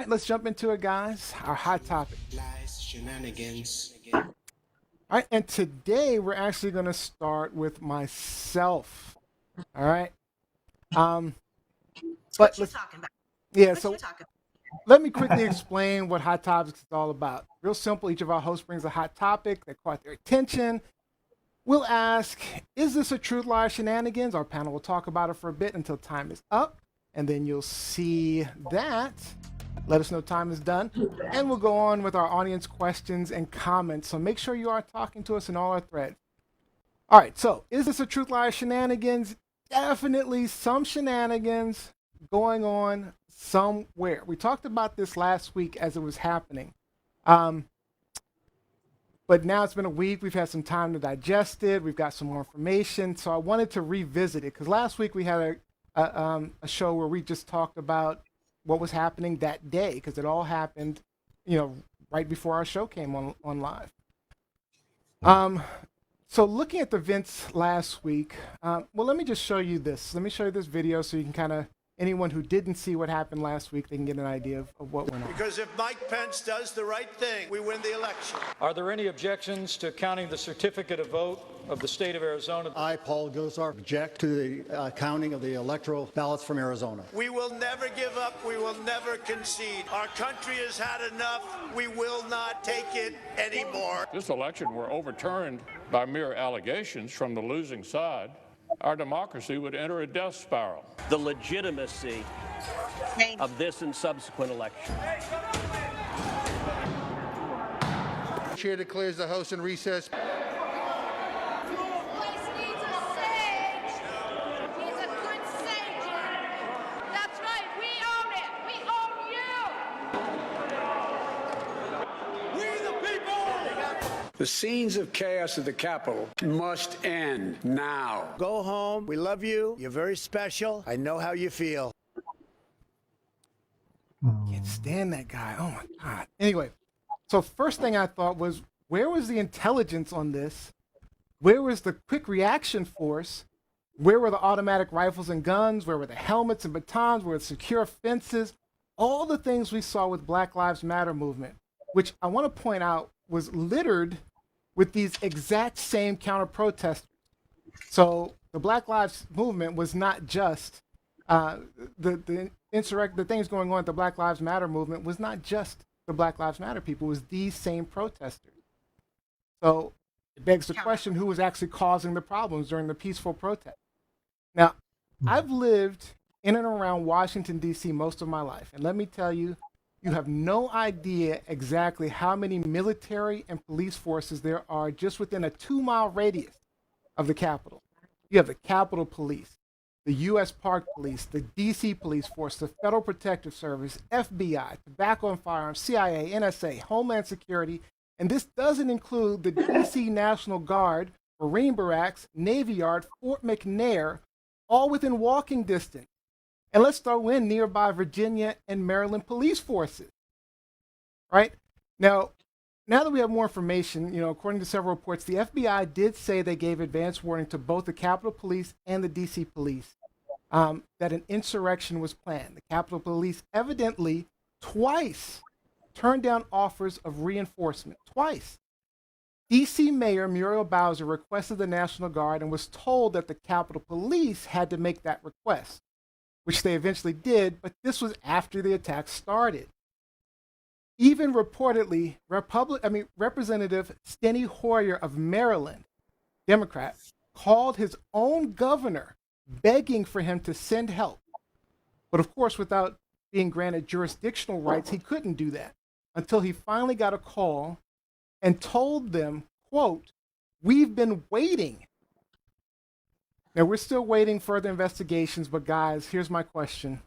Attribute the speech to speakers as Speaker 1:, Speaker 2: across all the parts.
Speaker 1: right, let's jump into it, guys. Our hot topic.
Speaker 2: Lies, shenanigans.
Speaker 1: All right, and today we're actually going to start with myself. All right. Um, but
Speaker 3: What you
Speaker 1: let's
Speaker 3: talking about?
Speaker 1: yeah.
Speaker 3: What you
Speaker 1: So
Speaker 3: talking
Speaker 1: let me quickly explain what hot topics is all about. Real simple. Each of our hosts brings a hot topic that caught their attention. We'll ask, is this a truth, lie, or shenanigans? Our panel will talk about it for a bit until time is up, and then you'll see that. Let us know time is done, and we'll go on with our audience questions and comments. So make sure you are talking to us in all our threads. All right, so is this a truth, lie, or shenanigans? Definitely some shenanigans going on somewhere. We talked about this last week as it was happening. Um, but now it's been a week. We've had some time to digest it. We've got some more information. So I wanted to revisit it because last week we had a show where we just talked about what was happening that day because it all happened, right before our show came on live. So looking at the events last week, well, let me just show you this. Let me show you this video so you can kind of, anyone who didn't see what happened last week, they can get an idea of what went on.
Speaker 4: Because if Mike Pence does the right thing, we win the election.
Speaker 5: Are there any objections to counting the certificate of vote of the state of Arizona?
Speaker 6: I, Paul Gosar, object to the counting of the electoral ballots from Arizona.
Speaker 4: We will never give up. We will never concede. Our country has had enough. We will not take it anymore.
Speaker 7: This election were overturned by mere allegations from the losing side, our democracy would enter a death spiral.
Speaker 8: The legitimacy of this and subsequent elections.
Speaker 9: Chair declares the House in recess.
Speaker 10: The scenes of chaos at the Capitol must end now.
Speaker 4: Go home. We love you. You're very special. I know how you feel.
Speaker 1: Can't stand that guy. Oh my God. Anyway, so first thing I thought was, where was the intelligence on this? Where was the quick reaction force? Where were the automatic rifles and guns? Where were the helmets and batons? Where were the secure fences? All the things we saw with Black Lives Matter movement, which I want to point out was littered with these exact same counter protesters. So the Black Lives movement was not just the things going on at the Black Lives Matter movement was not just the Black Lives Matter people, it was these same protesters. So it begs the question, who was actually causing the problems during the peaceful protest? Now, I've lived in and around Washington, D.C. most of my life. And let me tell you, you have no idea exactly how many military and police forces there are just within a 2-mile radius of the Capitol. You have the Capitol Police, the U.S. Park Police, the D.C. Police Force, the Federal Protective Service, FBI, Tobacco and Firearms, CIA, NSA, Homeland Security, and this doesn't include the D.C. National Guard, Marine Barracks, Navy Yard, Fort McNair, all within walking distance. And let's throw in nearby Virginia and Maryland police forces, right? Now that we have more information, according to several reports, the FBI did say they gave advance warning to both the Capitol Police and the DC Police that an insurrection was planned. The Capitol Police evidently twice turned down offers of reinforcement, twice. DC Mayor Muriel Bowser requested the National Guard and was told that the Capitol Police had to make that request, which they eventually did, but this was after the attack started. Even reportedly, Representative Steny Hoyer of Maryland, Democrat, called his own governor begging for him to send help. But of course, without being granted jurisdictional rights, he couldn't do that until he finally got a call and told them, quote, "We've been waiting." Now, we're still waiting further investigations, but guys, here's my question.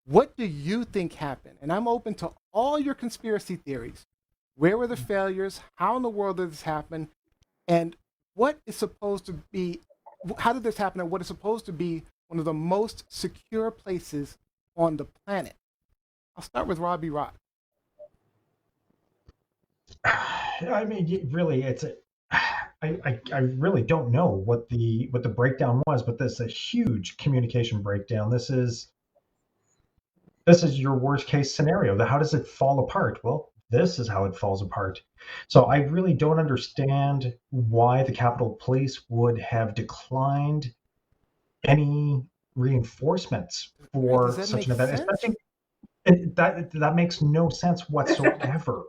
Speaker 1: What do you think happened? And I'm open to all your conspiracy theories. Where were the failures? How in the world did this happen? And what is supposed to be, how did this happen? And what is supposed to be one of the most secure places on the planet? I'll start with Robbie Rock.
Speaker 11: I mean, really, I really don't know what the breakdown was, but this is a huge communication breakdown. This is this is your worst case scenario. How does it fall apart? Well, this is how it falls apart. So I really don't understand why the Capitol Police would have declined any reinforcements
Speaker 1: Right? Does
Speaker 11: for
Speaker 1: that
Speaker 11: such
Speaker 1: make
Speaker 11: an event,
Speaker 1: sense?
Speaker 11: especially that makes no sense whatsoever.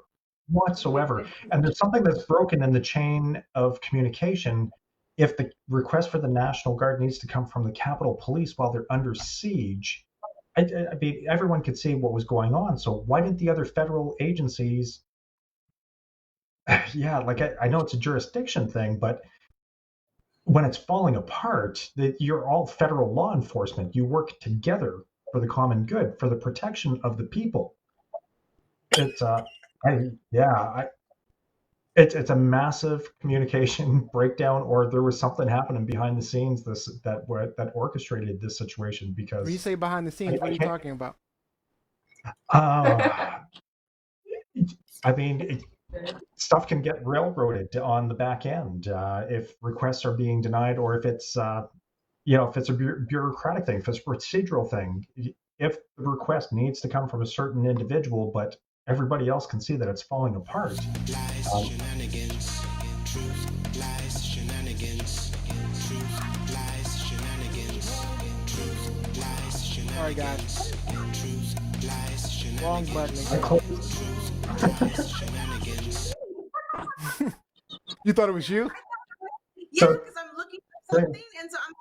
Speaker 11: And there's something that's broken in the chain of communication. If the request for the National Guard needs to come from the Capitol Police while they're under siege, I mean, everyone could see what was going on. So why didn't the other federal agencies? Yeah, like I know it's a jurisdiction thing, but when it's falling apart, that you're all federal law enforcement. You work together for the common good, for the protection of the people. It's I yeah, I it's a massive communication breakdown, or there was something happening behind the scenes that orchestrated this situation
Speaker 1: When you
Speaker 11: because
Speaker 1: say behind the scenes, what
Speaker 11: I
Speaker 1: are you
Speaker 11: can't.
Speaker 1: talking about?
Speaker 11: Uh, I mean, stuff can get railroaded on the back end if requests are being denied, or if it's if it's a bureaucratic thing, if it's a procedural thing. If the request needs to come from a certain individual, but everybody else can see that it's falling apart.
Speaker 2: Lies,
Speaker 11: Um,
Speaker 2: shenanigans. Truth, lies, shenanigans. Truth, lies, shenanigans. Truth, lies,
Speaker 1: Sorry, guys.
Speaker 2: shenanigans. Truth, lies,
Speaker 1: Wrong
Speaker 2: shenanigans.
Speaker 11: I
Speaker 1: buttoning.
Speaker 11: close.
Speaker 2: Truth, lies, shenanigans.
Speaker 1: You thought it was you?
Speaker 3: Yeah,
Speaker 11: So
Speaker 3: because I'm looking for something, and so I'm like,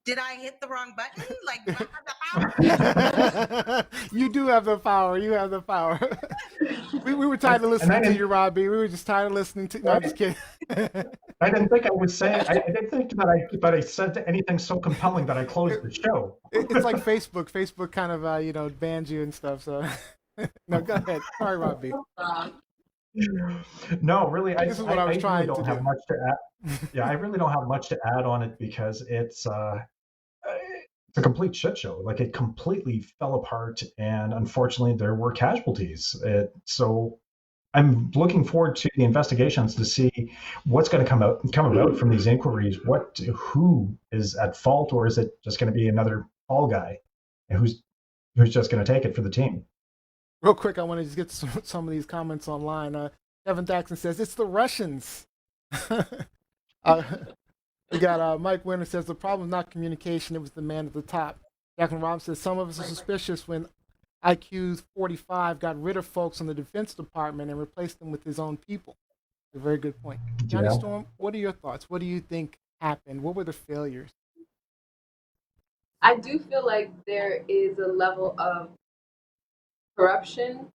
Speaker 3: did I hit the wrong button? Like, do I have the power?
Speaker 1: You do have the power. You have the power. We were tired of
Speaker 11: and I
Speaker 1: listening to
Speaker 11: didn't.
Speaker 1: you, Robbie. We were just tired of listening to. No, I'm just kidding.
Speaker 11: I didn't think I would say. I didn't think that I said anything so compelling that I closed the show.
Speaker 1: It's like Facebook. Facebook kind of bans you and stuff. So no, go ahead. Sorry, Robbie.
Speaker 11: No, really,
Speaker 1: This is what I was
Speaker 11: I really
Speaker 1: trying to
Speaker 11: don't have
Speaker 1: do.
Speaker 11: much to add. Yeah, I really don't have much to add on it because it's a complete shit show. Like it completely fell apart, and unfortunately, there were casualties. So I'm looking forward to the investigations to see what's going to come about from these inquiries. Who is at fault, or is it just going to be another fall guy who's just going to take it for the team?
Speaker 1: Real quick, I want to just get some of these comments online. Kevin Daxon says it's the Russians. uh, we got Mike Winter says the problem is not communication; it was the man at the top. Jacqueline Robinson says some of us are suspicious when IQ's 45 got rid of folks in the Defense Department and replaced them with his own people. A very good point. Johnny
Speaker 11: Yeah.
Speaker 1: Storm, what are your thoughts? What do you think happened? What were the failures?
Speaker 12: I do feel like there is a level of corruption.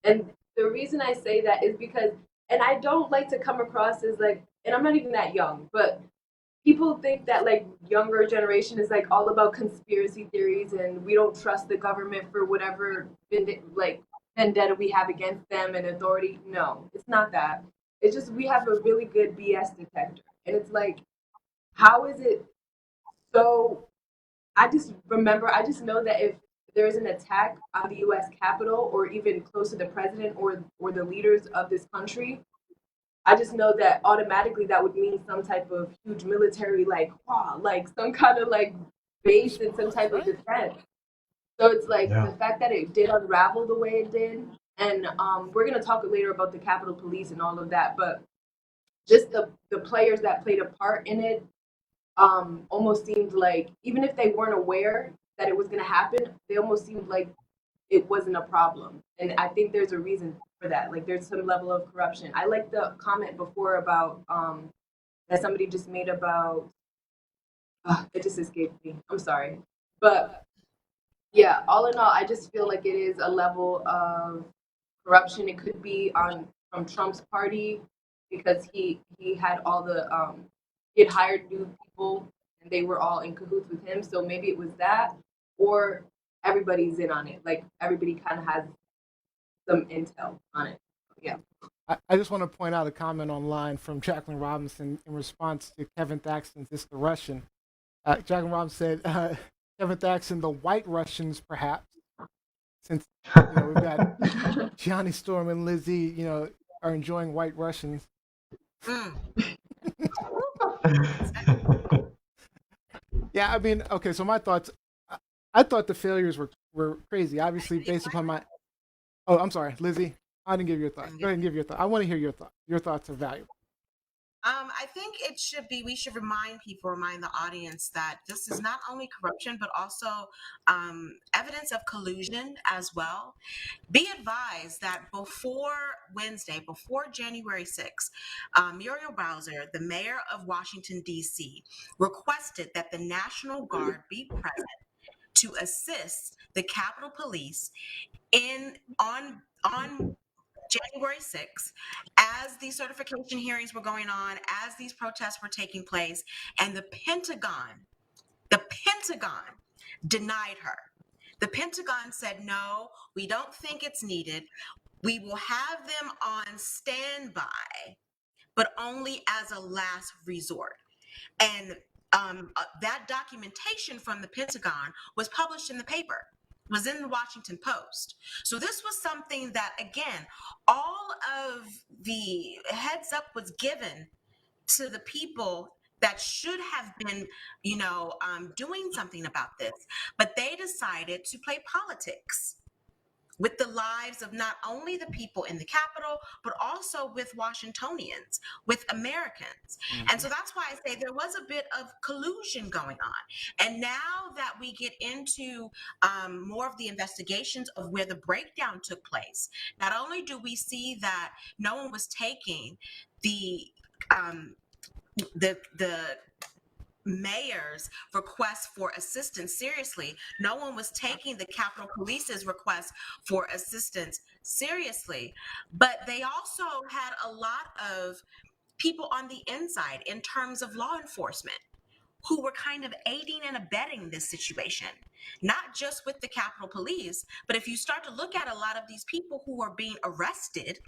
Speaker 12: And the reason I say that is because, and I don't like to come across as like, and I'm not even that young, but people think that like younger generation is like all about conspiracy theories and we don't trust the government for whatever like vendetta we have against them and authority. No, it's not that. It's just we have a really good BS detector. And it's like, how is it so I just know that if there's an attack on the US Capitol or even close to the president or the leaders of this country, I just know that automatically that would mean some type of huge military, like, wow, like some kind of like base and some type of defense. So it's like
Speaker 11: Yeah.
Speaker 12: the fact that it did unravel the way it did, and we're gonna talk later about the Capitol Police and all of that, but just the players that played a part in it almost seemed like even if they weren't aware that it was gonna happen, they almost seemed like it wasn't a problem. And I think there's a reason for that. Like there's some level of corruption. I like the comment before about that somebody just made about it just escaped me. I'm sorry. But yeah, all in all, I just feel like it is a level of corruption. It could be on from Trump's party because he had all the he had hired new people and they were all in cahoots with him. So maybe it was that, or everybody's in on it. Like everybody kind of has some intel on it. Yeah.
Speaker 1: I just want to point out a comment online from Jacqueline Robinson in response to Kevin Thaxton's "It's the Russian." Jacqueline Robinson said, Kevin Thaxton, the white Russians, perhaps, since we've got Johnny Storm and Lizzie, are enjoying white Russians. Yeah, I mean, okay, so my thoughts, I thought the failures were crazy. Obviously, based upon my. Oh, I'm sorry, Lizzie. I didn't give you a thought. Go ahead and give your thought. I want to hear your thought. Your thoughts are valuable.
Speaker 3: I think we should remind the audience that this is not only corruption, but also evidence of collusion as well. Be advised that before Wednesday, before January 6th, Muriel Bowser, the mayor of Washington, D.C., requested that the National Guard be present to assist the Capitol Police on January 6th, as these certification hearings were going on, as these protests were taking place, and the Pentagon denied her. The Pentagon said, no, we don't think it's needed. We will have them on standby, but only as a last resort. And that documentation from the Pentagon was published in the paper, was in the Washington Post. So this was something that, again, all of the heads up was given to the people that should have been, doing something about this. But they decided to play politics with the lives of not only the people in the Capitol, but also with Washingtonians, with Americans. Mm-hmm. And so that's why I say there was a bit of collusion going on. And now that we get into more of the investigations of where the breakdown took place, not only do we see that no one was taking the mayor's request for assistance seriously. No one was taking the Capitol Police's request for assistance seriously. But they also had a lot of people on the inside in terms of law enforcement who were kind of aiding and abetting this situation, not just with the Capitol Police, but if you start to look at a lot of these people who are being arrested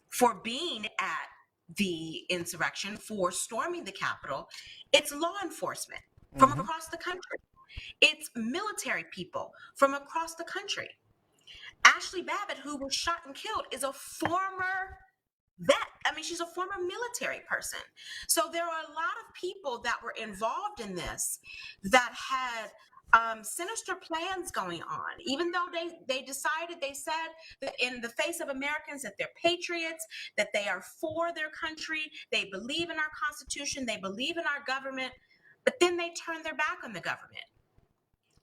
Speaker 3: for being at the insurrection, for storming the Capitol, it's law enforcement from across the country. It's military people from across the country. Ashley Babbitt, who was shot and killed, is a former vet. I mean, she's a former military person. So there are a lot of people that were involved in this that had sinister plans going on, even though they said that in the face of Americans that they're patriots, that they are for their country, they believe in our Constitution, they believe in our government, but then they turn their back on the government,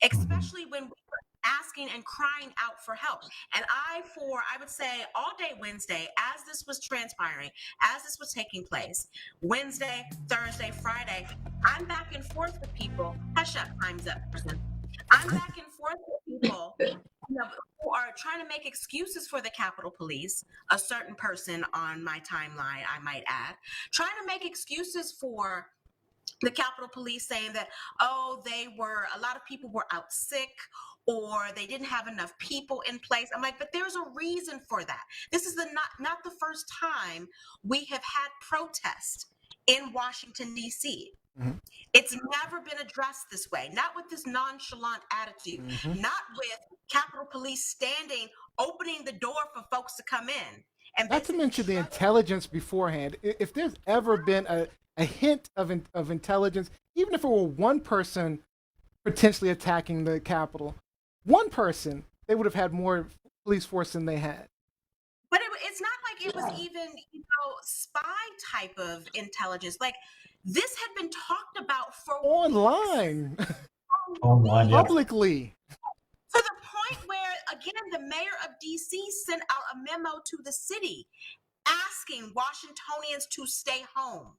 Speaker 3: especially when we were asking and crying out for help. And I would say all day Wednesday, as this was transpiring, as this was taking place, Wednesday, Thursday, Friday, I'm back and forth with people. Hush up, time's up, person. I'm back and forth with people who are trying to make excuses for the Capitol Police, a certain person on my timeline, I might add, trying to make excuses for the Capitol Police, saying that, a lot of people were out sick, or they didn't have enough people in place. I'm like, but there's a reason for that. This is not the first time we have had protests in Washington, D.C. Mm-hmm. It's never been addressed this way, not with this nonchalant attitude, not with Capitol Police standing, opening the door for folks to come in. And
Speaker 1: not to mention the intelligence beforehand. If there's ever been a hint of intelligence, even if it were one person potentially attacking the Capitol, one person, they would have had more police force than they had.
Speaker 3: But it's not like it was even, spy type of intelligence. Like, this had been talked about for
Speaker 1: online,
Speaker 11: publicly.
Speaker 3: To the point where, again, the mayor of D.C. sent out a memo to the city asking Washingtonians to stay home,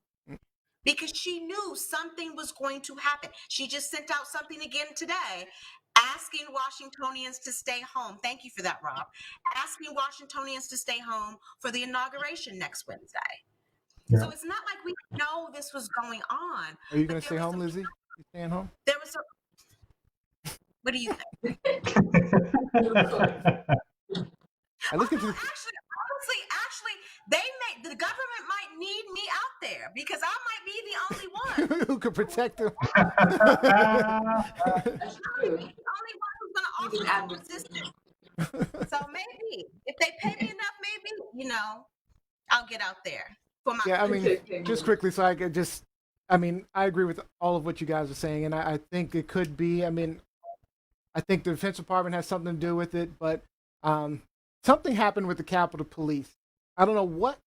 Speaker 3: because she knew something was going to happen. She just sent out something again today asking Washingtonians to stay home. Thank you for that, Rob. Asking Washingtonians to stay home for the inauguration next Wednesday. Yeah. So it's not like we know this was going on.
Speaker 1: Are you going to stay home, Lizzie? You staying home?
Speaker 3: There was what do you think? Actually, the government might need me out there, because I might be the only one
Speaker 1: who could protect them.
Speaker 3: That's true. The only one who's going to offer resistance. So maybe if they pay me enough, maybe I'll get out there.
Speaker 1: I mean, just quickly, so I could I agree with all of what you guys are saying, and I think it could be. I mean, I think the Defense Department has something to do with it, but something happened with the Capitol Police. I don't know what,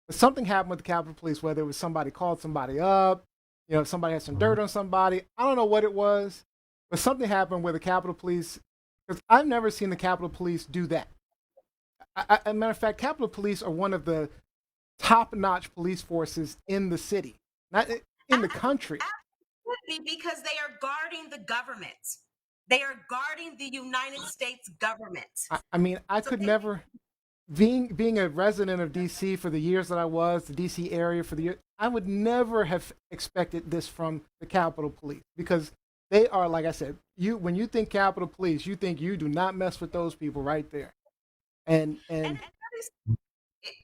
Speaker 1: but something happened with the Capitol Police, whether it was somebody called somebody up, somebody had some dirt on somebody. I don't know what it was, but something happened with the Capitol Police, because I've never seen the Capitol Police do that. As a matter of fact, Capitol Police are one of the top-notch police forces in the city, not in the country.
Speaker 3: Absolutely, because they are guarding the government. They are guarding the United States government.
Speaker 1: I mean, I could never, being a resident of DC for the years that I was, the DC area for the year, I would never have expected this from the Capitol Police, because they are, like I said, when you think Capitol Police, you think you do not mess with those people right there. And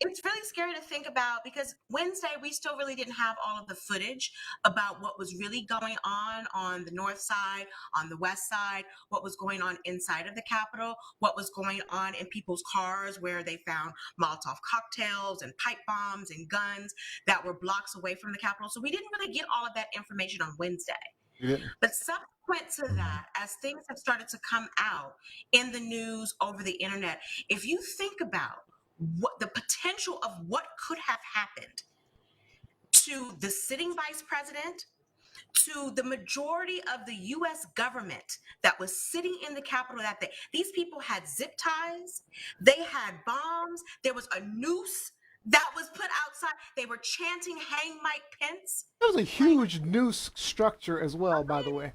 Speaker 3: it's really scary to think about, because Wednesday we still really didn't have all of the footage about what was really going on the north side, on the west side, what was going on inside of the Capitol, what was going on in people's cars where they found Molotov cocktails and pipe bombs and guns that were blocks away from the Capitol. So we didn't really get all of that information on Wednesday. But subsequent to that, as things have started to come out in the news, over the internet, if you think about what the potential of what could have happened to the sitting vice president, to the majority of the U.S. government that was sitting in the Capitol that day. These people had zip ties, they had bombs, there was a noose that was put outside. They were chanting "Hang Mike Pence."
Speaker 1: There was a huge noose structure as well, by the way.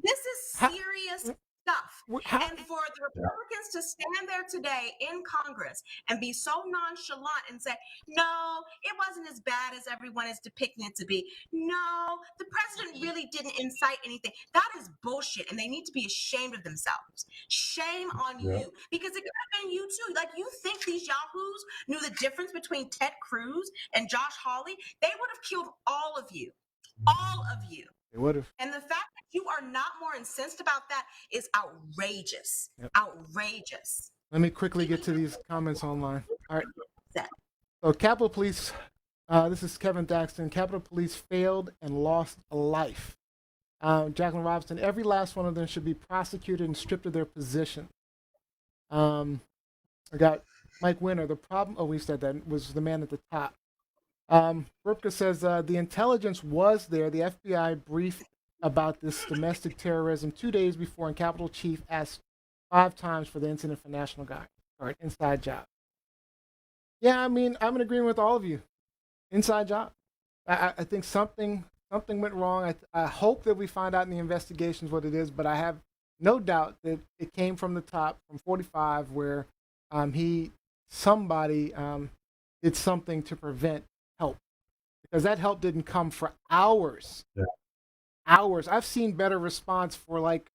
Speaker 3: This is serious stuff. And for the Republicans to stand there today in Congress and be so nonchalant and say, no, it wasn't as bad as everyone is depicting it to be. No, the president really didn't incite anything. That is bullshit. And they need to be ashamed of themselves. Shame on you. Because it could have been you too. Like, you think these yahoos knew the difference between Ted Cruz and Josh Hawley? They would have killed all of you. All of you.
Speaker 1: They would have.
Speaker 3: And the fact that you are not more incensed about that is outrageous. Outrageous.
Speaker 1: Let me quickly get to these comments online. All right. So Capitol Police, this is Kevin Daxton. Capitol Police failed and lost a life. Jacqueline Robinson, every last one of them should be prosecuted and stripped of their position. I got Mike Winter. The problem, we said that, was the man at the top. Rupka says the intelligence was there. The FBI briefed about this domestic terrorism 2 days before, and Capitol Chief asked 5 times for the incident for National Guard or inside job. Yeah, I mean, I'm in agreement with all of you. Inside job. I think something went wrong. I hope that we find out in the investigations what it is, but I have no doubt that it came from the top, from 45, where somebody did something to prevent help, because that help didn't come for hours. Hours. I've seen better response for like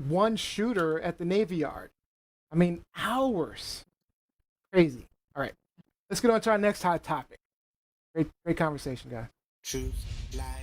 Speaker 1: one shooter at the Navy Yard. I mean, hours. Crazy. All right, let's get on to our next hot topic. Great conversation, guys.
Speaker 2: Truth, lies.